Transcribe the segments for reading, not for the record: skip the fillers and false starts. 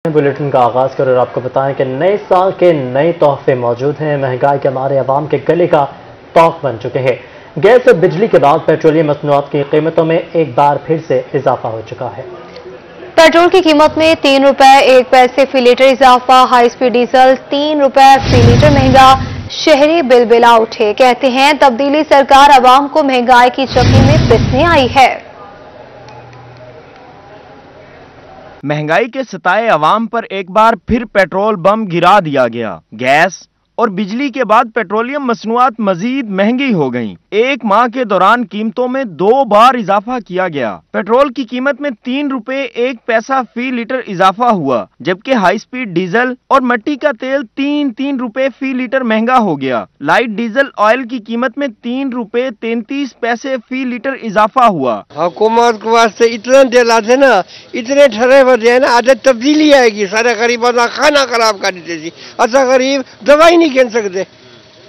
Bulletin का आगाज कर और आपको बताएं कि नए साल के नए तोहफे मौजूद हैं। महंगाई के हमारे अवाम के गले का तौक बन चुके हैं। गैस और बिजली के बाद पेट्रोलियम मसनूआत की कीमतों में एक बार फिर से इजाफा हो चुका है। पेट्रोल की कीमत में 3 रुपए 1 पैसे फी लीटर इजाफा। हाई स्पीड डीजल 3 रुपए फी लीटर महंगा। शहरी बिलबिला उठे। कहते हैं तब्दीली सरकार अवाम को महंगाई की चक्की में पिसने आई है। महंगाई के सताए अवाम पर एक बार फिर पेट्रोल बम गिरा दिया गया। गैस और बिजली के बाद पेट्रोलियम मसनूआत मजीद महंगी हो गईं। एक माह के दौरान कीमतों में 2 बार इजाफा किया गया। पेट्रोल की कीमत में 3 रुपए 1 पैसा फी लीटर इजाफा हुआ, जबकि हाई स्पीड डीजल और मिट्टी का तेल 3 रुपए फी लीटर महंगा हो गया। लाइट डीजल ऑयल की कीमत में 3 रुपए 33 पैसे फी लीटर इजाफा हुआ। हुकूमत के वास्ते इतना दिलाते ना, इतने ठहरे बजे है ना, आदत तब्दीली आएगी। सारे गरीबों का खाना खराब कर देती। अच्छा गरीब दवाई नहीं गिन सकते।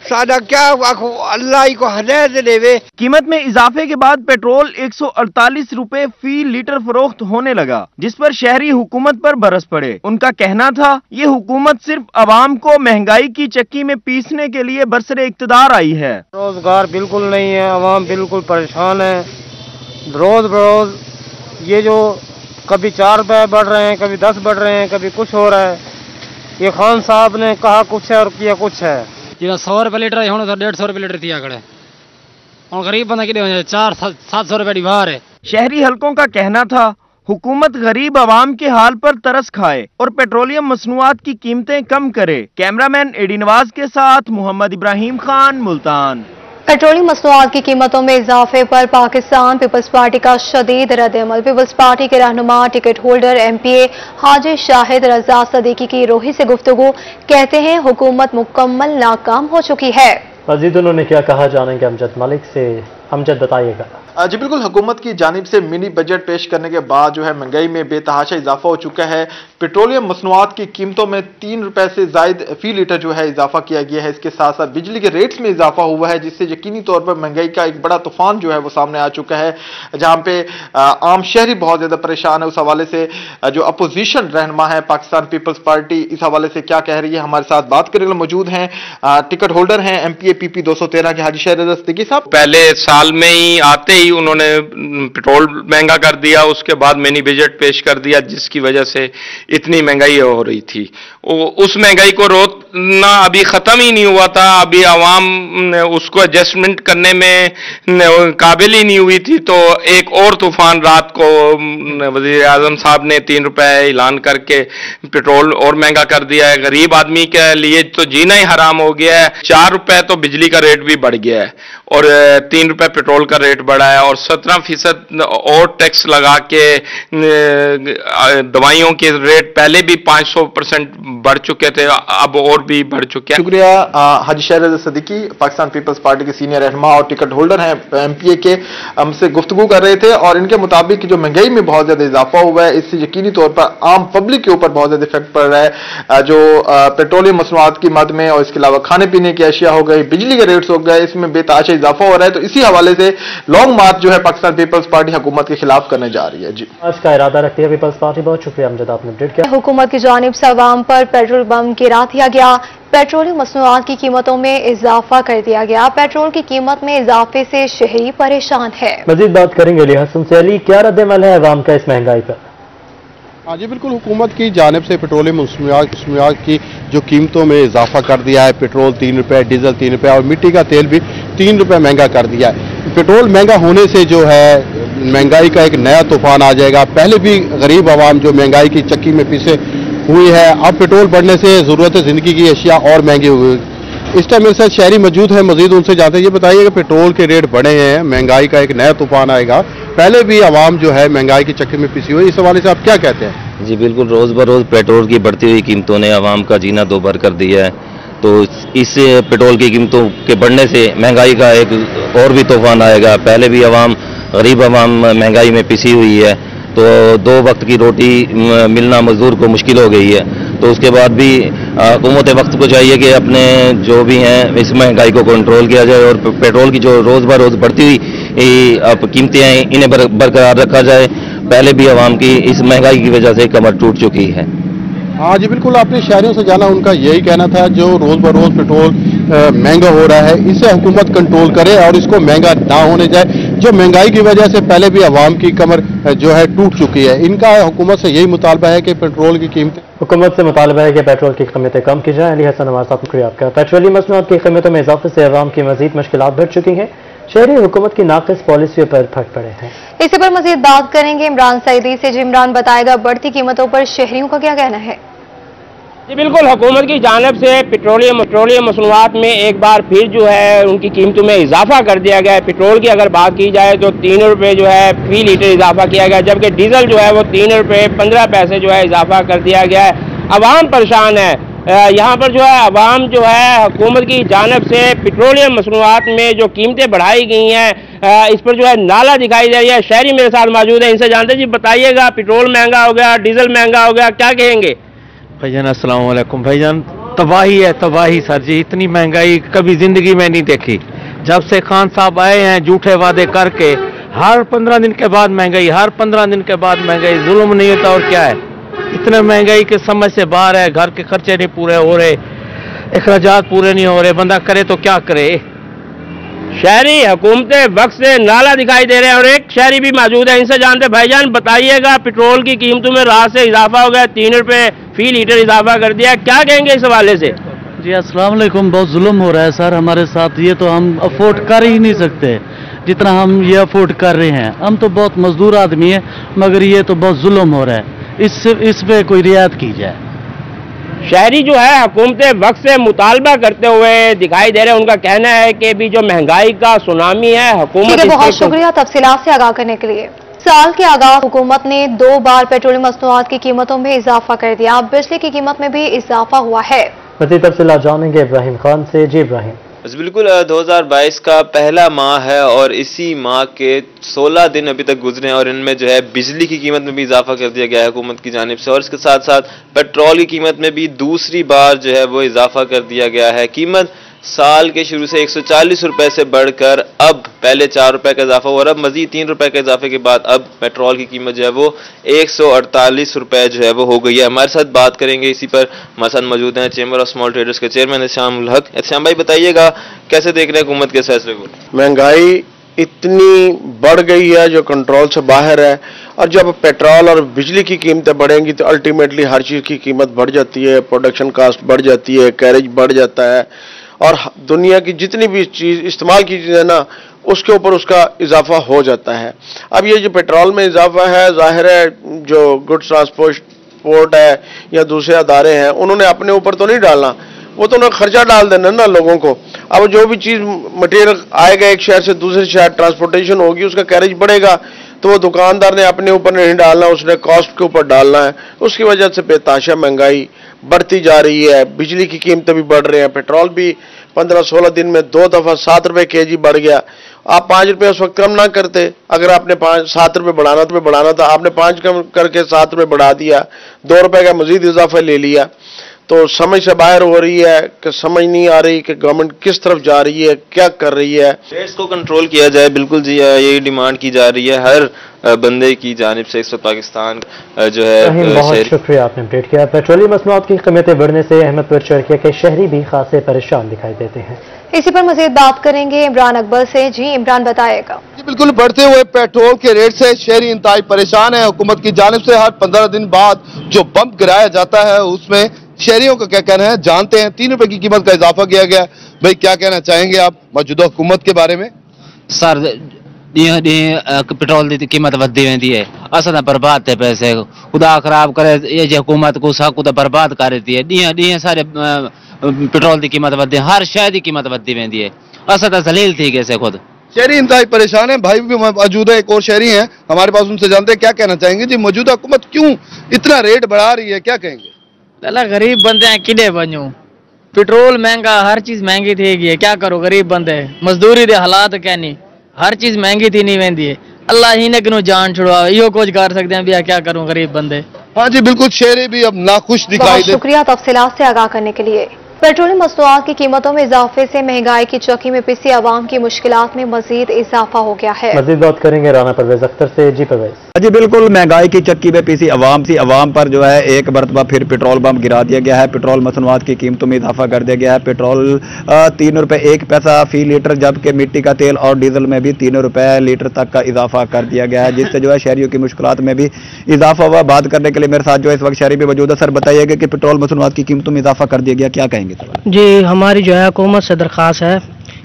सादा क्या अल्लाह को हदायत देवे। कीमत में इजाफे के बाद पेट्रोल 148 रुपए फी लीटर फरोख्त होने लगा, जिस पर शहरी हुकूमत पर बरस पड़े। उनका कहना था ये हुकूमत सिर्फ अवाम को महंगाई की चक्की में पीसने के लिए बरसरे इख्तिदार आई है। रोजगार बिल्कुल नहीं है, अवाम बिल्कुल परेशान है। रोज बरोज ये जो कभी 4 रुपए बढ़ रहे हैं, कभी 10 बढ़ रहे हैं, कभी कुछ हो रहा है। ये खान साहब ने कहा कुछ है और किया कुछ है। 100 रुपए लीटर होने तो 150 रुपए लीटर थी आकड़े और गरीब बंदा कि 400-700 रुपए की बाहर है। शहरी हलकों का कहना था हुकूमत गरीब आवाम के हाल पर तरस खाए और पेट्रोलियम मसनूआत की कीमतें कम करे। कैमरामैन एडी नवाज के साथ मोहम्मद इब्राहिम खान, मुल्तान। पेट्रोलियम मसनूआत की कीमतों में इजाफे पर पाकिस्तान पीपल्स पार्टी का शदीद रद्द-ए-अमल। पीपल्स पार्टी के रहनुमा टिकट होल्डर MPA हाजी शाहिद रजा सदीकी की रोही से गुफ्तगू। कहते हैं हुकूमत मुकम्मल नाकाम हो चुकी है। मजीद उन्होंने क्या कहा जानेंगे अमजद मलिक से। अमजद बताइएगा। जी बिल्कुल, हुकूमत की जानिब से मिनी बजट पेश करने के बाद जो है महंगाई में बेतहाशा इजाफा हो चुका है। पेट्रोलियम मसनूआत की कीमतों में 3 रुपए से जायद फी लीटर जो है इजाफा किया गया है। इसके साथ साथ बिजली के रेट्स में इजाफा हुआ है, जिससे यकीनी तौर पर महंगाई का एक बड़ा तूफान जो है वो सामने आ चुका है, जहां पे आम शहरी बहुत ज्यादा परेशान है। उस हवाले से जो अपोजिशन रहनुमा है पाकिस्तान पीपल्स पार्टी, इस हवाले से क्या कह रही है, हमारे साथ बात करने के लिए मौजूद हैं। टिकट होल्डर हैं MPA PP 213 के हाजी शाहिद रजा सदीकी साहब। पहले साल में ही आते ही उन्होंने पेट्रोल महंगा कर दिया, उसके बाद मिनी बजट पेश कर दिया, जिसकी वजह से इतनी महंगाई हो रही थी। उस महंगाई को रोकना अभी खत्म ही नहीं हुआ था। अभी आवाम उसको एडजस्टमेंट करने में काबिल ही नहीं हुई थी, तो एक और तूफान रात को वजीर आजम साहब ने 3 रुपए ऐलान करके पेट्रोल और महंगा कर दिया है। गरीब आदमी के लिए तो जीना ही हराम हो गया है। 4 रुपए तो बिजली का रेट भी बढ़ गया है और 3 रुपए पेट्रोल का रेट बढ़ा है और 17% और टैक्स लगा के दवाइयों के रेट पहले भी 500% बढ़ चुके थे, अब और भी बढ़ चुके हैं। शुक्रिया। हाजी शाहिद रजा सदीकी पाकिस्तान पीपल्स पार्टी के सीनियर रहनुमा और टिकट होल्डर हैं MPA के, हमसे गुफ्तगू कर रहे थे और इनके मुताबिक जो महंगाई में बहुत ज्यादा इजाफा हुआ है, इससे यकीनी तौर पर आम पब्लिक के ऊपर बहुत ज्यादा इफेक्ट पड़ रहा है। जो पेट्रोलियम मसनूआत की मद में और इसके अलावा खाने पीने की अशिया हो गई, बिजली के रेट्स हो गए, इसमें बेतहाशा इजाफा हो रहा है। तो इसी हवाले से लॉन्ग मार्च जो है पाकिस्तान पीपल्स पार्टी हुकूमत के खिलाफ करने जा रही है। जी आज का इरादा रखती है पीपल्स पार्टी। बहुत शुक्रिया अमजद, आपने अपडेट किया। हुकूमत की जानिब से अवाम पर पेट्रोल बम गिरा दिया गया। पेट्रोलियम मसनूआत की कीमतों में इजाफा कर दिया गया। पेट्रोल की कीमत में इजाफे से शहरी परेशान है। मजीद बात करेंगे अली हसन से। अली, क्या रद्द-ए-अमल है अवाम का इस महंगाई पर? हाँ जी बिल्कुल, हुकूमत की जानिब से पेट्रोलियम मसनूआत की जो कीमतों में इजाफा कर दिया है। पेट्रोल 3 रुपए, डीजल 3 रुपए और मिट्टी का तेल भी 3 रुपए महंगा कर दिया है। पेट्रोल महंगा होने से जो है महंगाई का एक नया तूफान आ जाएगा। पहले भी गरीब आवाम जो महंगाई की चक्की में पिसे हुई है, अब पेट्रोल बढ़ने से ज़रूरत ज़िंदगी की अशिया और महंगी हुई। इस टाइम मेरे साथ शहरी मौजूद है, मजीद उनसे जानते हैं। ये बताइए कि पेट्रोल के रेट बढ़े हैं, महंगाई का एक नया तूफान आएगा, पहले भी आवाम जो है महंगाई की चक्की में पिसी हुई, इस हवाले से आप क्या कहते हैं? जी बिल्कुल, रोज़ बरोज़ पेट्रोल की बढ़ती हुई कीमतों ने आवाम का जीना दोबार कर दिया है। तो इस पेट्रोल की कीमतों के बढ़ने से महंगाई का एक और भी तूफान आएगा। पहले भी गरीब आवाम महंगाई में पिसी हुई है, तो 2 वक्त की रोटी मिलना मजदूर को मुश्किल हो गई है। तो उसके बाद भी हुकूमत वक्त को चाहिए कि अपने जो भी हैं इस महंगाई को कंट्रोल किया जाए और पेट्रोल की जो रोज़ बरोज़ बढ़ती हुई कीमतें हैं इन्हें बरकरार रखा जाए। पहले भी आवाम की इस महंगाई की वजह से कमर टूट चुकी है। हाँ जी बिल्कुल, आपने शहरियों से जाना, उनका यही कहना था जो रोज बरोज पेट्रोल महंगा हो रहा है इसे हुकूमत कंट्रोल करे और इसको महंगा ना होने जाए। जो महंगाई की वजह से पहले भी अवाम की कमर जो है टूट चुकी है। इनका हुकूमत से यही मुतालबा है कि पेट्रोल की कीमतें, हुकूमत से मुतालबा है कि पेट्रोल की कीमतें कम की जाए। अली हसन हमारे साथ, शुक्रिया आपका। पेट्रोलियम मसनूआत की कीमतों में इजाफे से अवाम की मजीद मुश्किलात बढ़ चुकी हैं। शहरी हुकूमत की नाकिस पॉलिसियों पर फट पड़े हैं। इसी पर मजीद बात करेंगे इमरान सईदी से। जी इमरान, बताएगा बढ़ती कीमतों पर शहरियों का क्या कहना है? जी बिल्कुल, हुकूमत की जानिब से पेट्रोलियम मसनूआत में एक बार फिर जो है उनकी कीमतों में इजाफा कर दिया गया है। पेट्रोल की अगर बात की जाए तो 3 रुपये जो है फी लीटर इजाफा किया गया, जबकि डीजल जो है वो 3 रुपये 15 पैसे जो है इजाफा कर दिया गया है। अवाम परेशान है। यहाँ पर जो है अवाम जो है हुकूमत की जानिब से पेट्रोलियम मसनूआत में जो कीमतें बढ़ाई गई हैं इस पर जो है नाला दिखाई दे रही है। शहरी मेरे साथ मौजूद है, इनसे जानते जी, बताइएगा पेट्रोल महंगा हो गया, डीजल महंगा हो गया, क्या कहेंगे? भाईजान अस्सलाम वालेकुम। भाईजान तबाही है, तबाही सर जी, इतनी महंगाई कभी जिंदगी में नहीं देखी। जब से खान साहब आए हैं झूठे वादे करके, हर 15 दिन के बाद महंगाई, हर 15 दिन के बाद महंगाई, जुल्म नहीं होता और क्या है। इतने महंगाई के समझ से बाहर है, घर के खर्चे नहीं पूरे हो रहे, अखराजात पूरे नहीं हो रहे, बंदा करे तो क्या करे। शहरी हुकूमतें वक्त से नाला दिखाई दे रहे हैं और एक शहरी भी मौजूद है, इनसे जानते। भाईजान बताइएगा, पेट्रोल की कीमतों में रात से इजाफा हो गया, 3 रुपये फी लीटर इजाफा कर दिया, क्या कहेंगे इस हवाले से? जी अस्सलाम वालेकुम। बहुत जुल्म हो रहा है सर हमारे साथ, ये तो हम अफोर्ड कर ही नहीं सकते जितना हम ये अफोर्ड कर रहे हैं। हम तो बहुत मजदूर आदमी है, मगर ये तो बहुत जुल्म हो रहा है, इस पे कोई रियायत की जाए। शहरी जो है हुकूमतें वक्त से मुतालबा करते हुए दिखाई दे रहे हैं। उनका कहना है कि भी जो महंगाई का सुनामी है हुकूमत। बहुत शुक्रिया तफसीलात से आगाह करने के लिए। साल के आगाज हुकूमत ने 2 बार पेट्रोलियम मसनूआत की कीमतों में इजाफा कर दिया। अब बिजली की कीमत में भी इजाफा हुआ है। मज़ीद तफसीलात जानेंगे इब्राहिम खान से। जी इब्राहिम। बिल्कुल, 2022 का पहला माह है और इसी माह के 16 दिन अभी तक गुजरे और इनमें जो है बिजली की कीमत में भी इजाफा कर दिया गया है हुकूमत की जानिब से, और इसके साथ साथ पेट्रोल की कीमत में भी दूसरी बार जो है वो इजाफा कर दिया गया है। कीमत साल के शुरू से 140 रुपए से बढ़कर अब पहले 4 रुपए का इजाफा हुआ और अब मजीद 3 रुपए के इजाफे के बाद अब पेट्रोल की कीमत जो है वो 148 रुपए जो है वो हो गई है। हमारे साथ बात करेंगे इसी पर, हमारे साथ मौजूद हैं चेंबर ऑफ स्मॉल ट्रेडर्स के चेयरमैन एहतिशाम उल हक। एहतिशाम भाई बताइएगा, कैसे देख रहे हैं हुकूमत के इस फैसले को? महंगाई इतनी बढ़ गई है जो कंट्रोल से बाहर है, और जब पेट्रोल और बिजली की कीमतें बढ़ेंगी तो अल्टीमेटली हर चीज़ की कीमत बढ़ जाती है, प्रोडक्शन कास्ट बढ़ जाती है, कैरेज बढ़ जाता है, और दुनिया की जितनी भी चीज़ इस्तेमाल की चीज़ है ना उसके ऊपर उसका इजाफा हो जाता है। अब ये जो पेट्रोल में इजाफा है, जाहिर है जो गुड्स ट्रांसपोर्ट है या दूसरे अदारे हैं उन्होंने अपने ऊपर तो नहीं डालना, वो तो उन्हें खर्चा डाल देना ना लोगों को। अब जो भी चीज़ मटेरियल आएगा एक शहर से दूसरे शहर, ट्रांसपोर्टेशन होगी, उसका कैरेज बढ़ेगा, तो वो दुकानदार ने अपने ऊपर नहीं डालना, उसने कॉस्ट के ऊपर डालना है। उसकी वजह से बेताशा महंगाई बढ़ती जा रही है। बिजली की कीमतें भी बढ़ रही हैं, पेट्रोल भी 15-16 दिन में 2 दफ़ा 7 रुपये kg बढ़ गया। आप 5 रुपये उस वक्त कम ना करते, अगर आपने 7 रुपये बढ़ाना था, आपने 5 कम करके 7 रुपये बढ़ा दिया, 2 रुपये का मजीद इजाफा ले लिया, तो समझ से बाहर हो रही है कि समझ नहीं आ रही कि गवर्नमेंट किस तरफ जा रही है, क्या कर रही है। रेट्स को कंट्रोल किया जाए, बिल्कुल जी यही डिमांड की जा रही है हर बंदे की जानिब से। इस वक्त पाकिस्तान जो है। बहुत शुक्रिया, आपने अपडेट किया। पेट्रोलियम मसनूआत की कीमतें बढ़ने से अहमदपुर चरखिया के शहरी भी खासे परेशान दिखाई देते हैं। इसी पर मजीद बात करेंगे इमरान अकबर से। जी इमरान बताएगा। बिल्कुल, बढ़ते हुए पेट्रोल के रेट से शहरी इंतहाई परेशान है। हुकूमत की जानिब से हर 15 दिन बाद जो बम गिराया जाता है उसमें शहरियों का क्या कहना है, जानते हैं। 3 रुपए की कीमत का इजाफा किया गया। भाई क्या कहना चाहेंगे आप मौजूदा हुकूमत के बारे में? सर पेट्रोल की कीमत बढ़ती वेंदी है, असां तो बर्बाद थे पैसे, खुदा खराब करे ये जो हुकूमत को साकू तो बर्बाद कर रही है। ॾींहं सारे पेट्रोल की कीमत बढ़ती है, हर शय की कीमत बढ़ती वेंदी है, असां तो जलील थी गए खुद। शहरी इंतहाई परेशान है। भाई भी मौजूद है, एक और शहरी हैं हमारे पास, उनसे जानते हैं क्या कहना चाहेंगे। जी मौजूदा हुकूमत क्यों इतना रेट बढ़ा रही है, क्या कहेंगे? अला गरीब बंदे हैं, किडे वनूं, पेट्रोल महंगा, हर चीज महंगी थी गई है, क्या करो गरीब बंदे, मजदूरी दे हालात क्या नहीं, हर चीज महंगी थी नहीं वेंदी है। अल्लाह ही ने किनो जान छुड़वा, यो कुछ कर सकते हैं भैया, क्या करूं गरीब बंदे। हाँ जी बिल्कुल, शहरी भी अब नाखुश दिखाई दे। शुक्रिया तफसीलात से आगाह करने के लिए। पेट्रोलियम मसनूआत की कीमतों में इजाफे से महंगाई की चक्की में पिसी आवाम की मुश्किलात में मजीद इजाफा हो गया है। मजीद बात करेंगे राना परवेज अख्तर से। जी परवेज। जी बिल्कुल, महंगाई की चक्की में पिसी आवाम पर जो है एक मरतबा फिर पेट्रोल बम गिरा दिया गया है। पेट्रोल मसनूआत की कीमतों में इजाफा कर दिया गया है। पेट्रोल 3 रुपए 1 पैसा फी लीटर, जबकि मिट्टी का तेल और डीजल में भी 3 रुपए लीटर तक का इजाफा कर दिया गया है, जिससे जो है शहरियों की मुश्किलात में भी इजाफा हुआ। बात करने के लिए मेरे साथ जो है इस वक्त शहरी भी मौजूद है। सर बताइएगा कि पेट्रोल मसनूआत की कीमतों में इजाफा कर दिया गया, क्या कहेंगे? जी, हमारी जो है हुकूमत से दरख्वास्त है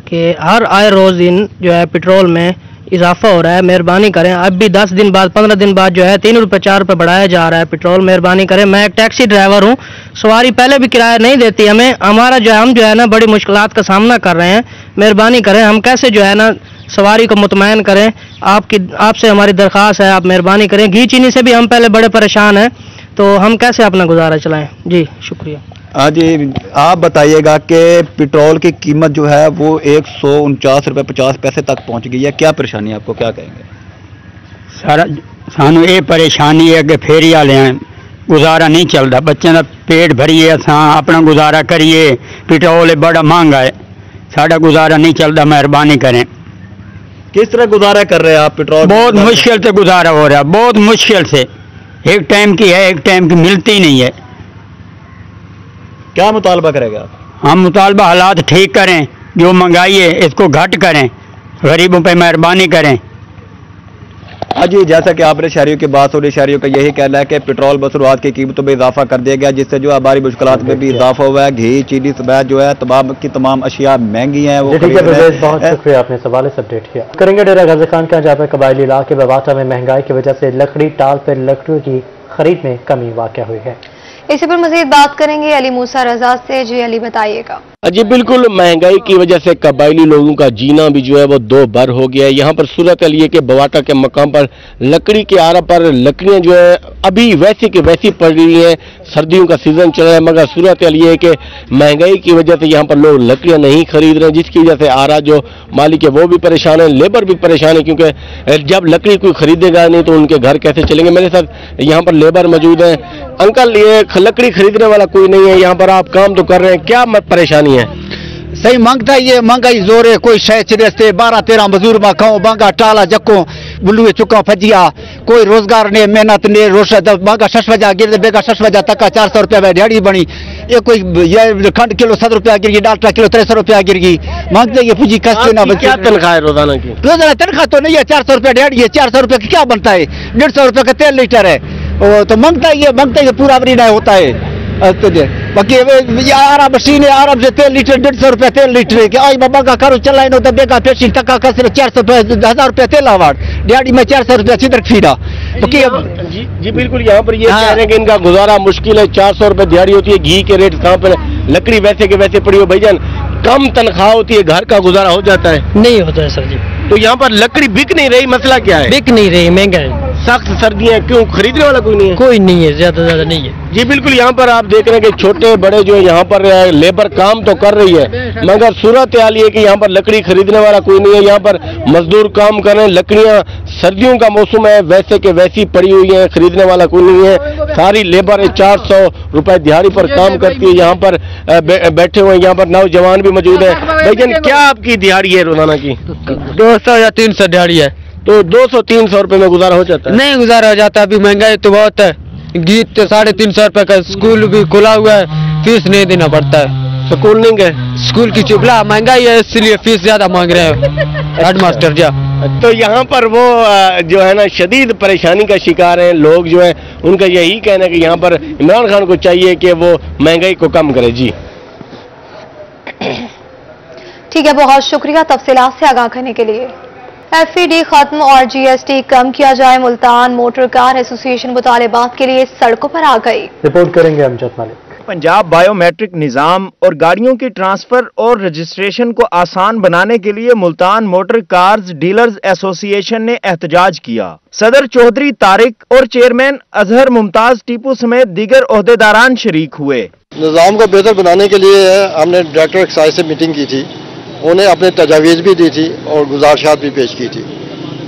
कि हर आए रोज़ दिन जो है पेट्रोल में इजाफा हो रहा है, मेहरबानी करें। अब भी 10 दिन बाद 15 दिन बाद जो है 3 रुपये 4 रुपये बढ़ाया जा रहा है पेट्रोल, मेहरबानी करें। मैं एक टैक्सी ड्राइवर हूँ, सवारी पहले भी किराया नहीं देती हमें, हमारा जो है हम जो है ना बड़ी मुश्किलात का सामना कर रहे हैं। मेहरबानी करें, हम कैसे जो है ना सवारी को मुतमैन करें, आपसे हमारी दरख्वास्त है, आप मेहरबानी करें। घी चीनी से भी हम पहले बड़े परेशान हैं, तो हम कैसे अपना गुजारा चलाएं। जी शुक्रिया। हाँ जी, आप बताइएगा कि पेट्रोल की कीमत जो है वो 149 रुपये 50 पैसे तक पहुंच गई है, क्या परेशानी है आपको, क्या कहेंगे? सारा सानू ये परेशानी है कि फेरी वाले हैं, गुजारा नहीं चलता, बच्चों का पेट भरिए असां अपना गुजारा करिए, पेट्रोल बड़ा महंगा है, साड़ा गुजारा नहीं चलता, मेहरबानी करें। किस तरह गुजारा कर रहे हैं आप? पेट्रोल बहुत मुश्किल से गुजारा हो रहा है, बहुत मुश्किल से, एक टाइम की है, एक टाइम की मिलती नहीं है। क्या मुतालबा करेगा आप? हम मुतालबा हालात ठीक करें, जो महंगाई है इसको घट करें, गरीबों पे मेहरबानी करें। हाँ जी, जैसा कि आपने शहरियों की बात हो रही, शहरियों का यही कहना है कि पेट्रोल मसनूआत की कीमतों में इजाफा कर दिया गया, जिससे जो हमारी मुश्किलात में भी इजाफा हुआ है। घी चीनी समेत जो है तमाम की तमाम अशिया महंगी हैं। वो ठीक है, बहुत शुक्रिया, आपने सवाल से अपडेट किया। करेंगे डेरा गाजी खान का, जहाँ पर कबायली इलाके बवाटा में महंगाई की वजह से लकड़ी टाल पर लकड़ियों की खरीद में कमी वाक़या हुई है। इसी पर मजीद बात करेंगे अली मूसा रजा से। जी अली बताइएगा। जी बिल्कुल, महंगाई की वजह से कबायली लोगों का जीना भी जो है वो दो बर हो गया है। यहाँ पर सूरत हाल ये कि बवाटा के मकाम पर लकड़ी के आरा पर लकड़ियाँ जो है अभी वैसी की वैसी पड़ रही हैं, सर्दियों का सीजन चल रहा है, मगर सूरत हाल ये है कि महंगाई की वजह से यहाँ पर लोग लकड़ियाँ नहीं खरीद रहे हैं, जिसकी वजह से आरा जो मालिक है वो भी परेशान है, लेबर भी परेशान है, क्योंकि जब लकड़ी कोई खरीदेगा नहीं तो उनके घर कैसे चलेंगे। मेरे साथ यहाँ पर लेबर मौजूद है। अंकल, ये लकड़ी खरीदने वाला कोई नहीं है, यहाँ पर आप काम तो कर रहे हैं, क्या परेशानी है? सही मांगता ये महंगाई जोर है, कोई शह चिरस्ते 12-13 मजदूर में खाओ, बांगा टाला जको बुलुए चुका फजिया, कोई रोजगार ने मेहनत ने रोशा बांगा 6 बजा गिर बेगा 6 बजा तक 400 रुपया में दिहाड़ी बनी। ये कोई ये खंड किलो 7 रुपया गिर गई, डालटा किलो 300 रुपया गिर गई। मांगते ये पूंजी कसते ना बच्चे। क्या तनख्वाह है रोजाना की? रोजाना तनख्वाह तो नहीं है, 400 रुपया दिहाड़ी है, 400 रुपया की क्या बनता है? 150 रुपया का तेल लीटर है, तो मांगता है पूरा महीना होता है। तो बाकी आराम मशीन है, आराम से तेल लीटर 150 रुपया तेल लीटर है कि आई बाबा का करो चला नो तो बेगा पेशी तका का सिर्फ 400 रुपया 1000 रुपया तेल आवाड़ दिहाड़ी में 400 रुपया सीधर फीडा। तो जी बिल्कुल, यहाँ पर ये कह रहे हैं कि इनका गुजारा मुश्किल है, 400 रुपये दिहाड़ी होती है, घी के रेट कहाँ पर, लकड़ी वैसे के वैसे पड़ी हो भाईजान, कम तनख्वाह होती है, घर का गुजारा हो जाता है? नहीं होता है सर जी। तो यहाँ पर लकड़ी बिक नहीं रही, मसला क्या है? बिक नहीं रही, महंगा है, सख्त सर्दियाँ, क्यों खरीदने वाला कोई नहीं है? कोई नहीं है, ज्यादा नहीं है। जी बिल्कुल, यहाँ पर आप देख रहे हैं कि छोटे बड़े जो है यहाँ पर लेबर काम तो कर रही है, मगर सूरत हाल ये कि यहाँ पर लकड़ी खरीदने वाला कोई नहीं है। यहाँ पर मजदूर काम कर रहे हैं, लकड़ियाँ सर्दियों का मौसम है, वैसे के वैसी पड़ी हुई है, खरीदने वाला कोई नहीं है। सारी लेबर 400 रुपए दिहाड़ी पर काम करती है। यहाँ पर बैठे हुए हैं, यहाँ पर नौजवान भी मौजूद है। लेकिन क्या आपकी दिहाड़ी है रोजाना की? 200 या 300 दिहाड़ी है। तो 200-300 रुपए में गुजारा हो जाता है? नहीं गुजारा हो जाता, अभी महंगाई तो बहुत है, गीत तो 350 रुपए का, स्कूल भी खुला हुआ है, फीस नहीं देना पड़ता है। स्कूल नहीं गए? स्कूल की चुपला महंगाई है, इसलिए फीस ज्यादा मांग रहे हैं हेडमास्टर जा। तो यहाँ पर वो जो है ना शदीद परेशानी का शिकार हैं लोग, जो है उनका यही कहना है कि यहाँ पर इमरान खान को चाहिए कि वो महंगाई को कम करे। जी ठीक है, बहुत शुक्रिया तफसीलात से आगाह करने के लिए। FED खत्म और GST कम किया जाए, मुल्तान मोटर कार एसोसिएशन मुतालिबात के लिए सड़कों पर आ गई। रिपोर्ट करेंगे अमजद मालिक। पंजाब बायोमेट्रिक निज़ाम और गाड़ियों की ट्रांसफर और रजिस्ट्रेशन को आसान बनाने के लिए Multan motor cars dealers association ने एहतजाज किया। सदर चौधरी तारिक और चेयरमैन अजहर मुमताज टीपू समेत दीगर ओहदेदारान शरीक हुए। निज़ाम को बेहतर बनाने के लिए हमने डायरेक्टर एक्साइज से मीटिंग की थी, उन्हें अपने तजावीज़ भी दी थी और गुजारिशात भी पेश की थी,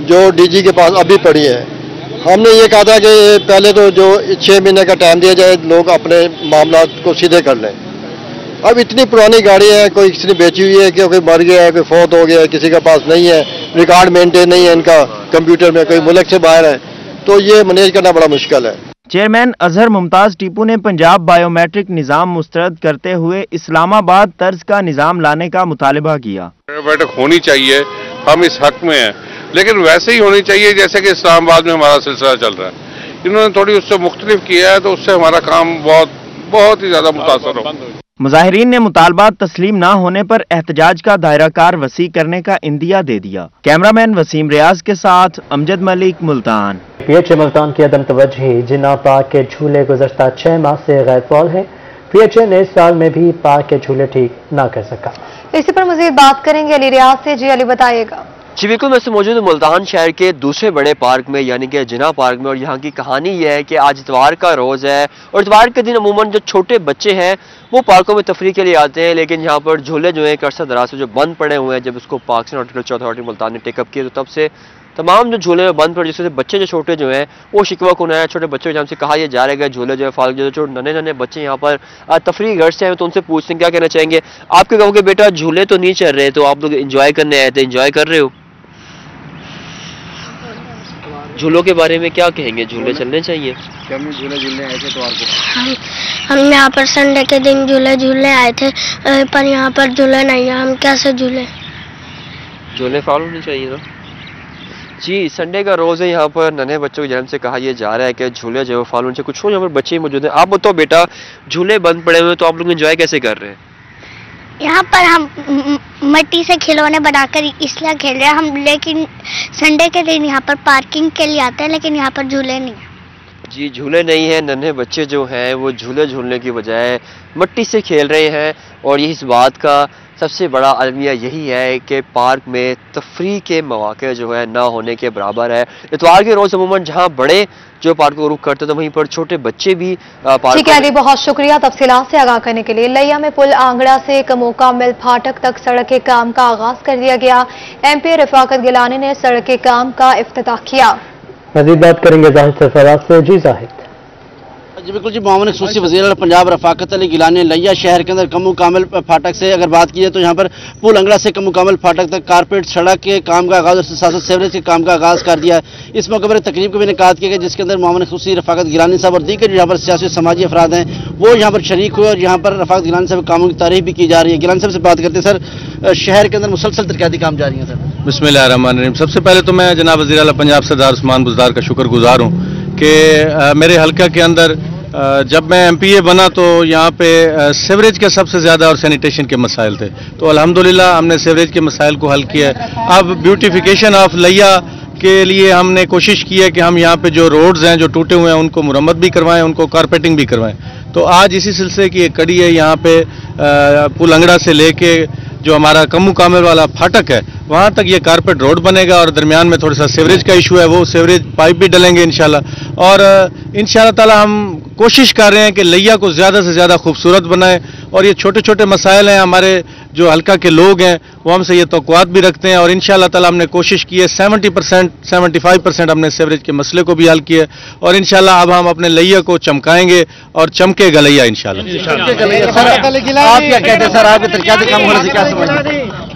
जो DG के पास अभी पड़ी है। हमने ये कहा था कि पहले तो जो 6 महीने का टाइम दिया जाए, लोग अपने मामला को सीधे कर लें, अब इतनी पुरानी गाड़ी है, कोई किसी ने बेची हुई है, कोई मर गया है, कोई फौत हो गया है, किसी के पास नहीं है, रिकॉर्ड मेंटेन नहीं है इनका कंप्यूटर में, कोई मुल्क से बाहर है, तो ये मैनेज करना बड़ा मुश्किल है। चेयरमैन अजहर मुमताज टीपू ने पंजाब बायोमेट्रिक निज़ाम मुस्तरद करते हुए इस्लामाबाद तर्ज का निज़ाम लाने का मुतालबा किया। बायोमेट्रिक होनी चाहिए, हम इस हक में हैं, लेकिन वैसे ही होनी चाहिए जैसे कि इस्लामाबाद में हमारा सिलसिला चल रहा है। इन्होंने थोड़ी उससे मुख्तलिफ किया है, तो उससे हमारा काम बहुत ही ज्यादा मुतासर हो। मुजाहिरीन ने मुतालबात तस्लीम न होने पर एहतजाज का दायरा कार वसी करने का इंदिया दे दिया। कैमरामैन वसीम रियाज के साथ अमजद मलिक, मुल्तान। PHA मुल्तान की अदम तवज्जोही जिन्ना पार्क के झूले गुज़श्ता 6 माह से गैर फ़ाल है। PHA नए साल में भी पार्क के झूले ठीक न कर सका। इसी पर मज़ीद बात करेंगे अली रियाज से। जी अली, बताइएगा। जी बिल्कुल, मैं मौजूद हूँ मुल्तान शहर के दूसरे बड़े पार्क में यानी कि जिन्ना पार्क में, और यहाँ की कहानी यह है कि आज इतवार का रोज़ है और इतवार के दिन अमूमन जो छोटे बच्चे हैं वो पार्कों में तफरीह के लिए आते हैं, लेकिन यहाँ पर झूले जो हैं अरसा दराज से जो बंद पड़े हुए हैं। जब उसको parks and horticulture authority Multan ने टेकअप किया तो तब से तमाम जो झूले बंद पड़े, जिससे बच्चे जो छोटे जो हैं वो शिकवा कुन है। छोटे बच्चों के हमसे कहा यह जा रहा है झूले जो है फालतू जो नन्हे बच्चे यहाँ पर तफरीह घर से हैं, तो उनसे पूछते हैं क्या कहना चाहेंगे। आपके गाँव के बेटा झूले तो नहीं चल रहे, तो आप लोग इंजॉय करने आए थे, इंजॉय कर रहे हो? झूलों के बारे में क्या कहेंगे, झूले चलने चाहिए? झूले झूलने आए थे इतवार को। हम यहाँ पर संडे के दिन झूले झूलने आए थे, पर यहाँ पर झूले नहीं है, हम कैसे झूले? झूले फॉलो होने चाहिए ना जी। संडे का रोज़ है, यहाँ पर नन्हे बच्चों की जन्म से कहा यह जा रहा है कि झूले जो फॉलो होने चाहिए। कुछ यहाँ पर बच्चे मौजूद हैं। आप बताओ बेटा, झूले बंद पड़े हुए तो आप लोग एंजॉय कैसे कर रहे हैं? यहाँ पर हम मिट्टी से खिलौने बनाकर इसलिए खेल रहे हैं हम, लेकिन संडे के दिन यहाँ पर पार्किंग के लिए आते हैं, लेकिन यहाँ पर झूले नहीं है। जी झूले नहीं है, नन्हे बच्चे जो हैं वो झूले झूलने की बजाय मिट्टी से खेल रहे हैं, और इस बात का सबसे बड़ा अलमिया यही है कि पार्क में तफरीह के मौके जो है ना होने के बराबर है। इतवार के रोज़ अमूमन जहाँ बड़े जो पार्क को रुख करते तो वहीं पर छोटे बच्चे भी पार्क। ठीक है अली, बहुत शुक्रिया तफसीलात से आगाह करने के लिए। लिया में पुल आंगड़ा से कमोका मिल फाटक तक सड़क के काम का आगाज कर दिया गया। MP रफाकत गिलानी ने सड़क के काम का इफ्तिताह किया। मजीद बात करेंगे जाहिद सरफराज से। जी जाहिद। जी बिल्कुल जी, मामून खसूसी वज़ीर पंजाब रफाकत अली गिलानी लिया शहर के अंदर कमू कामिल फाटक से अगर बात की है तो यहाँ पर पुल अंगड़ा से कमू कामिल फाटक तक कारपेट सड़क के काम का आगाज और साथ सेवरेज के काम का आगाज कर दिया है। इस मौके पर तकरीब का भी इनेकाद किया गया, जिसके अंदर मामून खसूसी रफाकत गिलानी साहब और दीगर यहाँ पर सियासी समाजी अफराद हैं वो यहाँ पर शरीक हुए, और यहाँ पर रफाकत गिलानी साहब कामों की तारीफ भी की जा रही है। गिलानी साहब से बात करते हैं। सर, शहर के अंदर मुसलसल तरक्याती काम जारी है सर। बिस्मिल्लाहिर्रहमानिर्रहीम। सबसे पहले तो मैं जनाब वज़ीर आला पंजाब सरदार उस्मान बुज़दार का शुक्रगुजार हूँ कि मेरे हल्का के अंदर जब मैं MPA बना तो यहाँ पे सीवरेज के सबसे ज़्यादा और सैनिटेशन के मसाइल थे, तो अल्हम्दुलिल्लाह हमने सीवरेज के मसाइल को हल किया है। अब ब्यूटिफिकेशन ऑफ लिया के लिए हमने कोशिश की है कि हम यहाँ पे जो रोड्स हैं जो टूटे हुए हैं उनको मुरम्मत भी करवाएं, उनको कारपेटिंग भी करवाएं। तो आज इसी सिलसिले की एक कड़ी है। यहाँ पे पुल अंगड़ा से लेके जो हमारा कमू कामिल वाला फाटक है वहाँ तक ये कारपेट रोड बनेगा, और दरमियान में थोड़ा सा सीवरेज का इशू है, वो सीवरेज पाइप भी डलेंगे इंशाल्लाह। और इंशाल्लाह ताला हम कोशिश कर रहे हैं कि लिया को ज़्यादा से ज़्यादा खूबसूरत बनाएं, और ये छोटे छोटे मसाइल हैं हमारे जो हल्का के लोग हैं वो हमसे ये तवक्कुआत भी रखते हैं, और इंशाल्लाह ताला हमने कोशिश की है 70% 75% हमने सीवरेज के मसले को भी हल किया है, और इंशाल्लाह अब हम अपने लिया को चमकाएंगे और चमकेगा लिया इंशाल्लाह। आप क्या कहते हैं सर, आपके तरक्याती काम होने से क्या समझते हैं?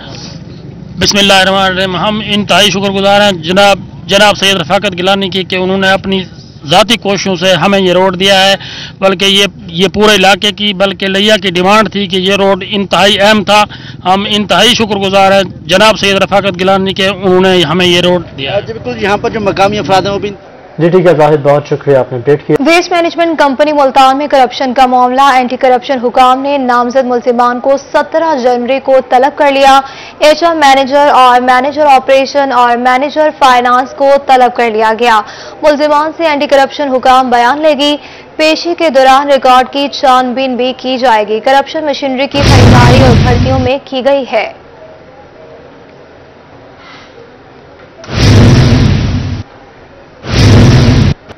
बिस्मिल्लाहिर्रहमानिर्रहीम। हम इंतहाई शुक्रगुजार हैं जनाब सैयद रफाकत गिलानी की कि उन्होंने अपनी ज़ाती कोशिशों से हमें ये रोड दिया है, बल्कि ये पूरे इलाके की बल्कि लिया की डिमांड थी कि ये रोड इंतहाई अहम था। हम इंतहाई शुक्रगुजार हैं जनाब सैयद रफाकत गिलानी के, उन्होंने हमें ये रोड दिया। बिल्कुल, यहाँ पर जो मकामी अफराद हैं वो भी। जी ठीक है जाहिद, बहुत शुक्रिया आपने अपडेट किया। वेस्ट मैनेजमेंट कंपनी मुल्तान में करप्शन का मामला। एंटी करप्शन हुकाम ने नामजद मुल्जिमान को 17 जनवरी को तलब कर लिया। HR मैनेजर और मैनेजर ऑपरेशन और मैनेजर फाइनेंस को तलब कर लिया गया। मुल्जिमान से एंटी करप्शन हुकाम बयान लेगी। पेशी के दौरान रिकॉर्ड की छानबीन भी की जाएगी। करप्शन मशीनरी की खरीदारी और भर्तियों में की गई है।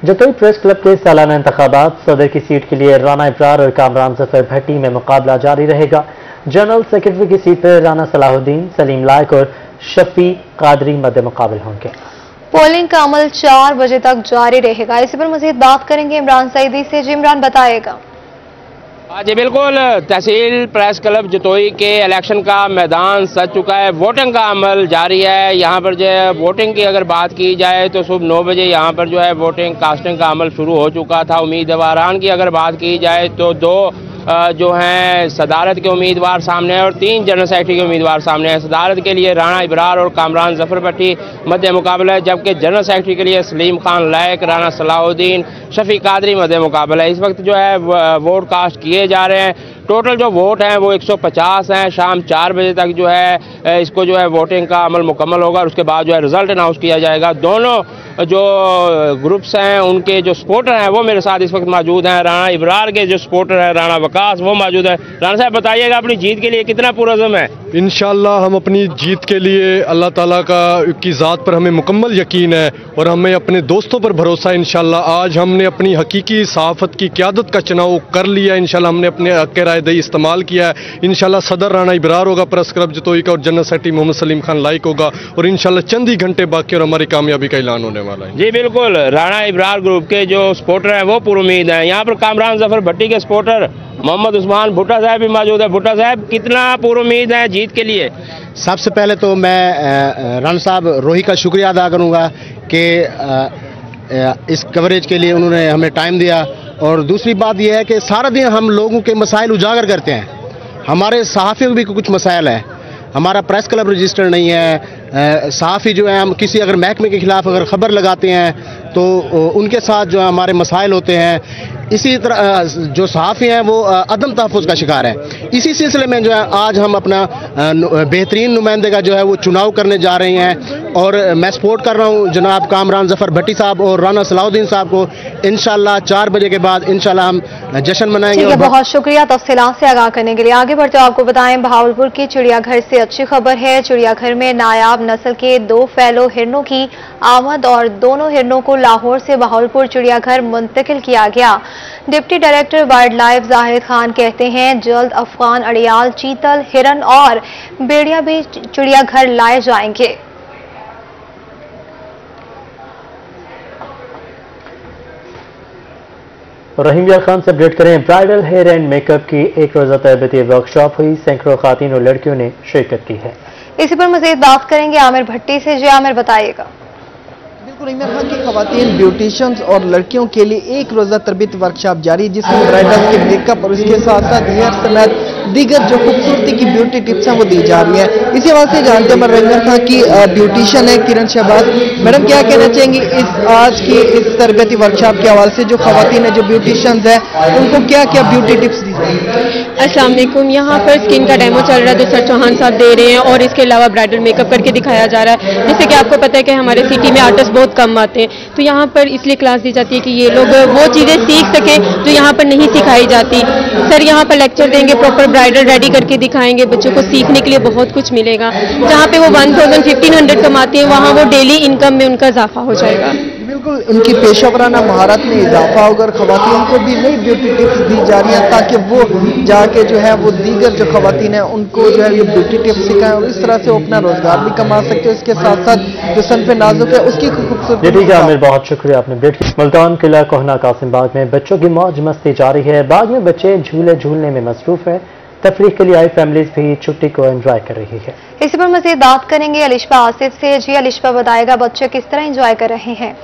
जतोई प्रेस क्लब के सालाना इंतखाबात सदर की सीट के लिए राना इब्रार और कामरान जफर भट्टी में मुकाबला जारी रहेगा। जनरल सेक्रेटरी की सीट पर राना सलाहुद्दीन, सलीम लायक और शफी कादरी मद्दे मुकाबल होंगे। पोलिंग का अमल 4 बजे तक जारी रहेगा। इसी पर मजीद बात करेंगे इमरान सईदी से। जी इमरान, बताएगा। जी बिल्कुल, तहसील प्रेस क्लब जतोई के इलेक्शन का मैदान सज चुका है। वोटिंग का अमल जारी है। यहाँ पर जो है वोटिंग की अगर बात की जाए तो सुबह 9 बजे यहाँ पर जो है वोटिंग कास्टिंग का अमल शुरू हो चुका था। उम्मीदवारान की अगर बात की जाए तो 2 जो हैं सदारत के उम्मीदवार सामने है और 3 जनरल सेक्रेटरी के उम्मीदवार सामने हैं। सदारत के लिए राणा इब्रार और कामरान जफर भट्टी मध्य मुकाबला है, जबकि जनरल सेक्रेटरी के लिए सलीम खान लायक, राणा सलाहुद्दीन, शफी कादरी मध्य मुकाबला है। इस वक्त जो है वोट कास्ट किए जा रहे हैं। टोटल जो वोट हैं वो 150 हैं। शाम 4 बजे तक जो है इसको जो है वोटिंग का अमल मुकम्मल होगा और उसके बाद जो है रिजल्ट अनाउंस किया जाएगा। दोनों जो ग्रुप्स हैं उनके जो सपोर्टर हैं वो मेरे साथ इस वक्त मौजूद हैं। राणा इब्रार के जो सपोर्टर हैं राणा वकास वो मौजूद है। राणा साहब बताइएगा अपनी जीत के लिए कितना पुरअज़्म है? इंशाअल्लाह हम अपनी जीत के लिए अल्लाह ताला की ज़ात पर हमें मुकम्मल यकीन है और हमें अपने दोस्तों पर भरोसा है। इंशाअल्लाह आज हमने अपनी हकीकी सहाफ़त की क़यादत का चुनाव कर लिया। इंशाअल्लाह हमने अपने हक़ राय दही इस्तेमाल किया है। इंशाअल्लाह सदर राणा इब्रार होगा प्रेस क्लब जतोई का और general secretary Mohammad Salim Khan like होगा और इंशाअल्लाह चंद ही घंटे बाकी और हमारी कामयाबी का ऐलान होने वाला है। जी बिल्कुल, राणा इब्रार ग्रुप के जो सपोर्टर हैं वो पुरुमीद हैं। यहाँ पर कामरान जफर भट्टी के सपोर्टर मोहम्मद उस्मान भुट्टा साहब भी मौजूद है। भुट्टा साहब कितना पुरुमीद है जीत के लिए? सबसे पहले तो मैं राणा साहब रोही का शुक्रिया अदा करूँगा कि इस कवरेज के लिए उन्होंने हमें टाइम दिया और दूसरी बात यह है कि सारा दिन हम लोगों के मसाइल उजागर करते हैं। हमारे सहाफ़ियों के भी कुछ मसाइल हैं। हमारा प्रेस क्लब रजिस्टर नहीं है। सहाफ़ी जो है हम किसी अगर महकमे के ख़िलाफ़ अगर ख़बर लगाते हैं तो उनके साथ जो हमारे मसाइल होते हैं। इसी तरह जो सहाफ़ी हैं वो अदम तहफ़्फ़ुज़ का शिकार है। इसी सिलसिले में जो है आज हम अपना बेहतरीन नुमाइंदे का जो है वो चुनाव करने जा रहे हैं और मैं सपोर्ट कर रहा हूँ जनाब कामरान जफर भट्टी साहब और राना सलाहुद्दीन साहब को। इंशाअल्लाह 4 बजे के बाद इंशाअल्लाह हम जश्न मनाएंगे। ठीक है, बहुत शुक्रिया तफसीलात से आगाह करने के लिए। आगे बढ़ते आपको बताएं बहावलपुर की चिड़ियाघर से अच्छी खबर है। चिड़ियाघर में नायाब नस्ल के 2 फैलो हिरणों की आमद और दोनों हिरणों को लाहौर से बहावलपुर चिड़ियाघर मुंतकिल किया गया। Deputy director wild life Zahid Khan कहते हैं जल्द अफगान अड़ियाल, चीतल, हिरन और भेड़िया भी चिड़ियाघर लाए जाएंगे। रहीम यार खान से अपडेट करें। ब्राइडल हेयर एंड मेकअप की एक रोजा तरबती वर्कशॉप हुई। सैकड़ों खातून और लड़कियों ने शिरकत की है। इसी पर मजीद बात करेंगे आमिर भट्टी से। जी आमिर बताइएगा। बिल्कुल, इमरान खान की खवातीन ब्यूटिशियंस और लड़कियों के लिए एक रोजा तरबियत वर्कशॉप जारी, जिसमें ब्राइडल के मेकअप और उसके साथ साथ हेयर समेत दीगर जो खूबसूरती की ब्यूटी टिप्स हैं वो दी जा रही हैं। इसी वजह से जानते हैं इमरान खान की ब्यूटिशियन है किरण शहबाज। मैडम क्या कहना चाहेंगी इस आज की इस तरबियती वर्कशॉप के हवाले से? जो खवातीन है जो ब्यूटिशियंस हैं उनको क्या क्या ब्यूटी टिप्स दी जाएंगी? अस्सलाम वालेकुम। यहाँ पर स्किन का डेमो चल रहा है जो सर चौहान साहब दे रहे हैं और इसके अलावा ब्राइडल मेकअप करके दिखाया जा रहा है। जैसे कि आपको पता है कि हमारे सिटी में आर्टिस्ट बहुत कम आते हैं, तो यहाँ पर इसलिए क्लास दी जाती है कि ये लोग वो चीज़ें सीख सकें जो यहाँ पर नहीं सिखाई जाती। सर यहाँ पर लेक्चर देंगे, प्रॉपर ब्राइडल रेडी करके दिखाएंगे, बच्चों को सीखने के लिए बहुत कुछ मिलेगा। जहाँ पे वो 1000-1500 कमाते हैं वहाँ वो डेली इनकम में उनका इजाफा हो जाएगा। बिल्कुल, उनकी पेशा वराना महारत में इजाफा होगा और खवातीन को भी नई ब्यूटी टिप्स दी जा रही हैं ताकि वो जाके जो है वो दीगर जो खवातीन हैं उनको जो है ये ब्यूटी टिप्स सिखाएं और इस तरह से वो अपना रोजगार भी कमा सकते हैं। इसके साथ साथ जो सन पे नाजुक है उसकी खूबसूरती। ठीक है आमिर, बहुत शुक्रिया आपने अपडेट की। मुल्तान किला कोहना कासिम बाग में बच्चों की मौज मस्ती जारी है। बाग में बच्चे झूले झूलने में मसरूफ है। तफरीह के लिए आई फैमिलीज भी छुट्टी को एंजॉय कर रही है। इसी पर मजीद बात करेंगे अलिशा आसिफ से। जी अलिशा बताएगा बच्चे किस तरह एंजॉय कर रहे हैं?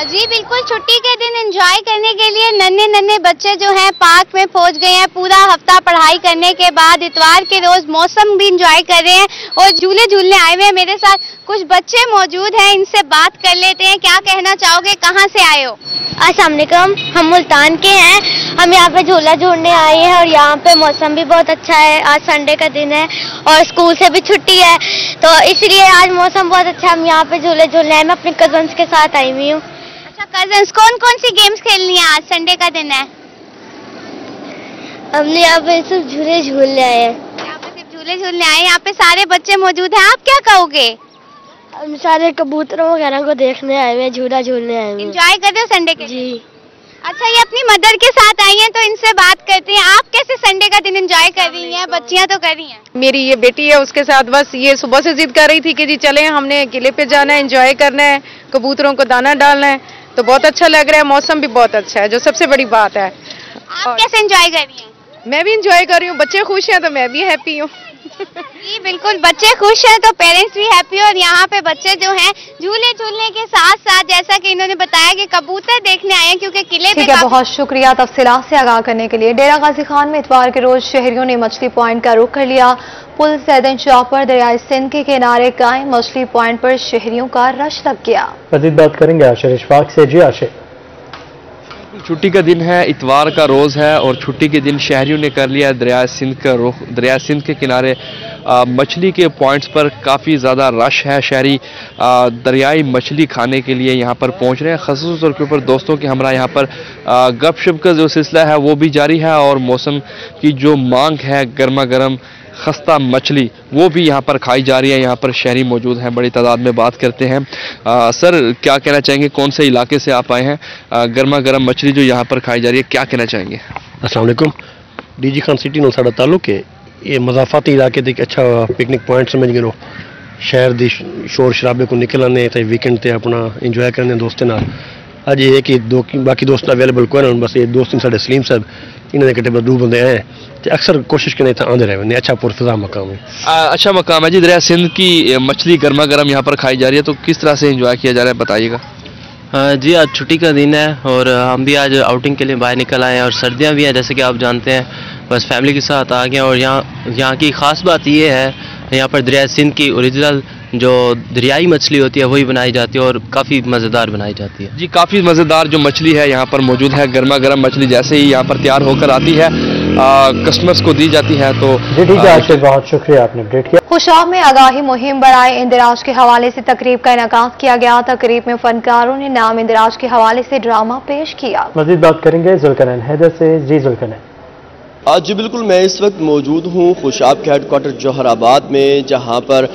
जी बिल्कुल, छुट्टी के दिन एंजॉय करने के लिए नन्हे नन्हे बच्चे जो हैं पार्क में पहुंच गए हैं। पूरा हफ्ता पढ़ाई करने के बाद इतवार के रोज मौसम भी एंजॉय कर रहे हैं और झूले झूलने आए हुए हैं। मेरे साथ कुछ बच्चे मौजूद हैं, इनसे बात कर लेते हैं। क्या कहना चाहोगे, कहाँ से आए हो? अस्सलाम वालेकुम, हम मुल्तान के हैं। हम यहाँ पे झूला झूलने आए हैं और यहाँ पे मौसम भी बहुत अच्छा है। आज संडे का दिन है और स्कूल से भी छुट्टी है, तो इसलिए आज मौसम बहुत अच्छा है। हम यहाँ पे झूले झूलने आए। मैं अपने कजन्स के साथ आई हुई हूँ। अच्छा, कजन्स कौन कौन सी गेम्स खेलनी है? आज संडे का दिन है। हमने यहाँ पे सिर्फ झूले झूलने आए हैं। यहाँ पे सिर्फ झूले झूलने आए। यहाँ पे सारे बच्चे मौजूद हैं, आप क्या कहोगे? हम सारे कबूतरों वगैरह को देखने आए हुए हैं, झूला झूलने आए हुए हैं। एंजॉय कर रहे हो संडे के? जी। अच्छा, ये अपनी मदर के साथ आई हैं तो इनसे बात करते हैं। आप कैसे संडे का दिन एंजॉय कर रही हैं? बच्चियां तो कर रही हैं। मेरी ये बेटी है, उसके साथ बस ये सुबह से जिद कर रही थी कि जी चले हमने किले पे जाना है, एंजॉय करना है, कबूतरों को दाना डालना है, तो बहुत अच्छा लग रहा है। मौसम भी बहुत अच्छा है, जो सबसे बड़ी बात है। आप कैसे एंजॉय कर रही हैं? मैं भी एंजॉय कर रही हूँ, बच्चे खुश हैं तो मैं भी हैप्पी हूँ। जी बिल्कुल, बच्चे खुश हैं तो पेरेंट्स भी हैप्पी। और यहाँ पे बच्चे जो हैं झूले झूलने के साथ साथ, जैसा कि इन्होंने बताया कि कबूतर देखने आए हैं, क्योंकि किले पे बहुत शुक्रिया तफसीलात से आगाह करने के लिए। डेरा गाजी खान में इतवार के रोज शहरियों ने मछली पॉइंट का रुख कर लिया। पुल सैदन शाह पर दरियाए सिंध के किनारे कायम मछली पॉइंट पर शहरियों का रश लग गया। मजीद बात करेंगे आशिर इशफाक से। जी आशिर, छुट्टी का दिन है, इतवार का रोज़ है और छुट्टी के दिन शहरियों ने कर लिया दरिया सिंध का रुख। दरिया सिंध के किनारे मछली के पॉइंट्स पर काफ़ी ज़्यादा रश है। शहरी दरियाई मछली खाने के लिए यहाँ पर पहुँच रहे हैं। ख़ास तौर के ऊपर दोस्तों के हमरा यहाँ पर गपशप का जो सिलसिला है वो भी जारी है और मौसम की जो मांग है गर्मा गर्म खस्ता मछली वो भी यहाँ पर खाई जा रही है। यहाँ पर शहरी मौजूद हैं, बड़ी तादाद में बात करते हैं। सर, क्या कहना चाहेंगे, कौन से इलाके से आप आए हैं? गर्मा गर्म मछली जो यहाँ पर खाई जा रही है, क्या कहना चाहेंगे? अस्सलाम वालेकुम। डीजी खान सिटी नो साडा ताल्लुक है। ये मज़ाफ़ाती इलाके ते अच्छा पिकनिक पॉइंट समझ गए। शहर दी शोर शराबे को निकल आने ते वीकेंड ते अपना इंजॉय करने दोस्तें नाल। अज ये कि बाकी दोस्त अवेलेबल कोई ना, बस ये दोस्त साढ़े सलीम साहब इन्होंने कटे दो बंदे आए तो अक्सर कोशिश करने इतना आंदे रहे। अच्छा पुरफिजा मकाम है, अच्छा मकाम है जी। दरिया सिंध की मछली गर्मा गर्म यहाँ पर खाई जा रही है, तो किस तरह से एंजॉय किया जा रहा है, बताइएगा। जी, आज छुट्टी का दिन है और हम भी आज आउटिंग के लिए बाहर निकल आए हैं और सर्दियाँ भी हैं जैसे कि आप जानते हैं। बस फैमिली के साथ आ गए और यहाँ की ख़ास बात ये है, यहाँ पर दरिया सिंध की ओरिजिनल जो दरियाई मछली होती है वही बनाई जाती है और काफ़ी मज़ेदार बनाई जाती है। जी, काफ़ी मज़ेदार जो मछली है यहाँ पर मौजूद है। गर्मा गर्म मछली जैसे ही यहाँ पर तैयार होकर आती है कस्टमर्स को दी जाती है। तो बहुत शुक्रिया, आपने अपडेट किया। खुशाब में आगाही मुहिम बढ़ाए इंदिराज के हवाले से तकरीब का इनेकाद किया गया। तकरीब में फनकारों ने नाम इंदिराज के हवाले से ड्रामा पेश किया। मजीद बात करेंगे जुल्करनैन हैदर से। जी जुल्करनैन। जी बिल्कुल, मैं इस वक्त मौजूद हूँ खुशाब के हेडक्वार्टर जौहराबाद में, जहाँ पर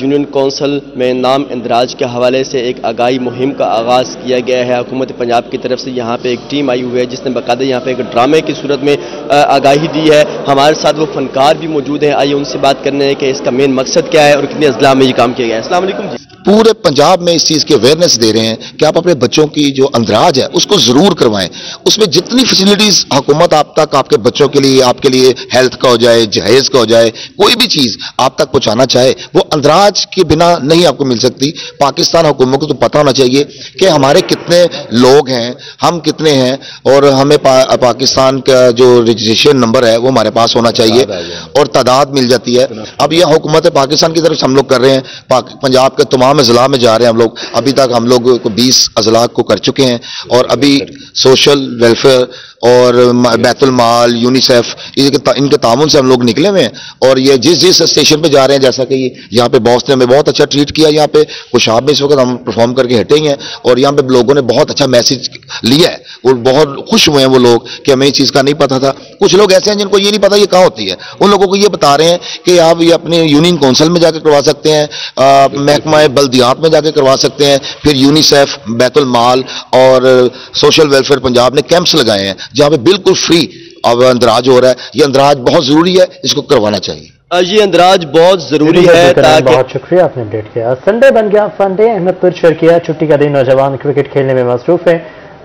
यूनियन कौंसिल में नाम इंदिराज के हवाले से एक आगाही मुहिम का आगाज़ किया गया है। हुकूमत पंजाब की तरफ से यहाँ पे एक टीम आई हुई है जिसने बाकायदा यहाँ पे एक ड्रामे की सूरत में आगाही दी है। हमारे साथ वो फनकार भी मौजूद हैं, आइए उनसे बात करने हैं कि इसका मेन मकसद क्या है और कितने अजला में ये काम किया गया है। अस्सलाम वालेकुम जी। पूरे पंजाब में इस चीज़ की अवेयरनेस दे रहे हैं कि आप अपने बच्चों की जो अंदराज है उसको ज़रूर करवाएं। उसमें जितनी फैसिलिटीज़ हुकूमत आप तक आपके बच्चों के लिए, आपके लिए हेल्थ का हो जाए, जहेज का हो जाए, कोई भी चीज़ आप तक पहुंचाना चाहे वो अंदराज के बिना नहीं आपको मिल सकती। पाकिस्तान हुकूमत को तो पता होना चाहिए कि हमारे कितने लोग हैं, हम कितने हैं और हमें पाकिस्तान का जो रजिस्ट्रेशन नंबर है वो हमारे पास होना चाहिए और तादाद मिल जाती है। अब यह हुकूमत पाकिस्तान की तरफ से हम लोग कर रहे हैं। पंजाब के तमाम अजला में जा रहे हैं हम लोग। अभी तक हम लोग 20 अजला को कर चुके हैं और अभी सोशल वेलफेयर और बैतुल माल, यूनिसेफ, इनके तामुन से हम लोग निकले हुए हैं और ये जिस स्टेशन पे जा रहे हैं, जैसा कि यहाँ पे बॉस ने हमें बहुत अच्छा ट्रीट किया। यहाँ पे खुशाब में इस वक्त हम परफॉर्म करके हटेंगे हैं और यहाँ पे लोगों ने बहुत अच्छा मैसेज लिया है और बहुत खुश हुए हैं वो लोग कि हमें इस चीज़ का नहीं पता था। कुछ लोग ऐसे हैं जिनको ये नहीं पता ये कहाँ होती है, उन लोगों को ये बता रहे हैं कि आप ये अपने यूनियन काउंसिल में जाकर करवा सकते हैं, महकमा बल्दियात में जाकर करवा सकते हैं। फिर यूनिसेफ, बैतुल माल और सोशल वेलफेयर पंजाब ने कैंप्स लगाए हैं जहाँ पे बिल्कुल फ्री अब अंदराज हो रहा है। ये अंदराज बहुत जरूरी है, इसको करवाना चाहिए। ये अंदराज बहुत जरूरी है। बहुत शुक्रिया, आपने अपडेट किया। संडे बन गया फन डे, अहमदपुर शर्किया छुट्टी का दिन, नौजवान क्रिकेट खेलने में मसरूफ है।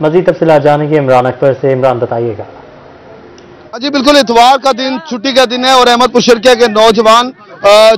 मजीद तफसीलात जानेंगे इमरान अकबर से। इमरान, बताइएगा। जी बिल्कुल, इतवार का दिन छुट्टी का दिन है और अहमदपुर शर्किया के नौजवान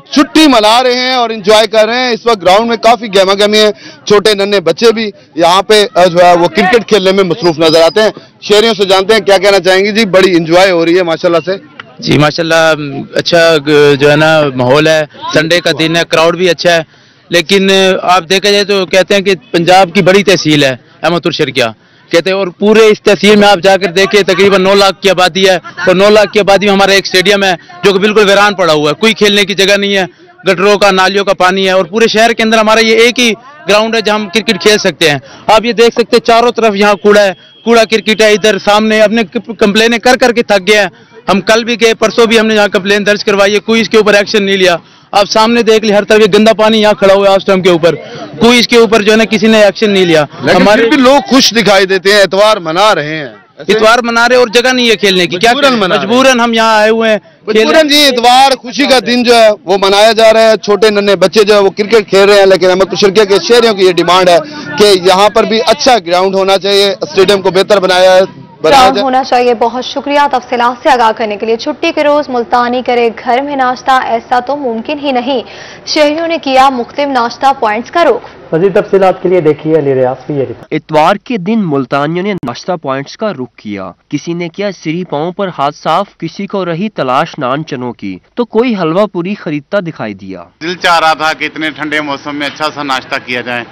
छुट्टी मना रहे हैं और एंजॉय कर रहे हैं। इस वक्त ग्राउंड में काफी गहमा गहमी है, छोटे नन्हे बच्चे भी यहाँ पे जो है वो क्रिकेट खेलने में मसरूफ नजर आते हैं। शहरियों से जानते हैं क्या कहना चाहेंगे। जी, बड़ी एंजॉय हो रही है माशाल्लाह से। जी माशाल्लाह, अच्छा जो है ना माहौल है, संडे का दिन है, क्राउड भी अच्छा है। लेकिन आप देखा जाए तो कहते हैं कि पंजाब की बड़ी तहसील है अहमदपुर शर्किया कहते हैं और पूरे इस तहसील में आप जाकर देखिए तकरीबन 9 लाख की आबादी है और 9 लाख की आबादी में हमारा एक स्टेडियम है जो कि बिल्कुल वीरान पड़ा हुआ है, कोई खेलने की जगह नहीं है, गटरों का नालियों का पानी है और पूरे शहर के अंदर हमारा ये एक ही ग्राउंड है जहां हम क्रिकेट खेल सकते हैं। आप ये देख सकते हैं चारों तरफ यहाँ कूड़ा है, कूड़ा क्रिकेट है। इधर सामने अपने कंप्लेनें कर करके थक गए हैं। हम कल भी गए, परसों भी हमने यहाँ कंप्लेन दर्ज करवाई है, कोई इसके ऊपर एक्शन नहीं लिया। आप सामने देख ली, हर तरफ ये गंदा पानी यहाँ खड़ा हुआ है स्टम्प के ऊपर, कोई इसके ऊपर जो है ना किसी ने एक्शन नहीं लिया। हमारे भी लोग खुश दिखाई देते हैं, इतवार मना रहे हैं, इतवार मना रहे और जगह नहीं है खेलने की, क्या मजबूरन हम यहाँ आए हुए हैं। मजबूरन जी, इतवार खुशी का दिन जो है वो मनाया जा रहा है। छोटे नन्हे बच्चे जो है वो क्रिकेट खेल रहे हैं, लेकिन अहमदपुर शर्किया के शहरियों की ये डिमांड है कि यहाँ पर भी अच्छा ग्राउंड होना चाहिए, स्टेडियम को बेहतर बनाया होना चाहिए। बहुत शुक्रिया तफसीलात से आगाह करने के लिए। छुट्टी के रोज मुल्तानी करे घर में नाश्ता, ऐसा तो मुमकिन ही नहीं। शहरियों ने किया मुख्तलिफ नाश्ता पॉइंट्स का रुख। मज़ीद तफसीलात के लिए देखिए अली रियाज की ये रिपोर्ट। इतवार के दिन मुल्तानियों ने नाश्ता पॉइंट्स का रुख किया। किसी ने किया सिरी पाँव पर हाथ साफ, किसी को रही तलाश नान चनों की, तो कोई हलवा पूरी खरीदता दिखाई दिया। दिल चाह रहा था कि इतने ठंडे मौसम में अच्छा सा नाश्ता किया जाए,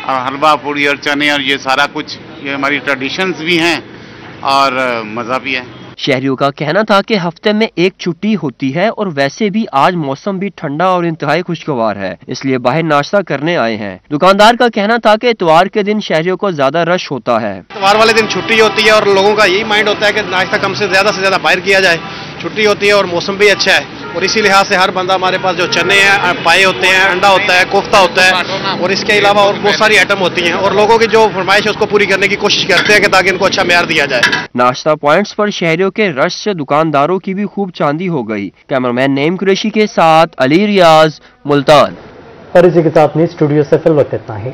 और हलवा पूरी और चने और ये सारा कुछ, ये हमारी ट्रेडिशंस भी हैं और मज़ा भी है। शहरियों का कहना था कि हफ्ते में एक छुट्टी होती है और वैसे भी आज मौसम भी ठंडा और इंतहाई खुशगवार है, इसलिए बाहर नाश्ता करने आए हैं। दुकानदार का कहना था कि इतवार के दिन शहरियों को ज्यादा रश होता है। इतवार वाले दिन छुट्टी होती है और लोगों का यही माइंड होता है कि नाश्ता कम से ज्यादा बाहर किया जाए। छुट्टी होती है और मौसम भी अच्छा है, और इसी लिहाज से हर बंदा हमारे पास जो चने हैं, पाए होते हैं, अंडा होता है, कोफ्ता होता है, और इसके अलावा और बहुत सारी आइटम होती हैं, और लोगों की जो फरमाइश है उसको पूरी करने की कोशिश करते हैं कि ताकि इनको अच्छा म्यार दिया जाए। नाश्ता पॉइंट्स पर शहरियों के रश से दुकानदारों की भी खूब चांदी हो गई। कैमरामैन नईम कुरैशी के साथ अली रियाज, मुल्तान। और इसी के साथ स्टूडियो से फिल वक्त इतना ही।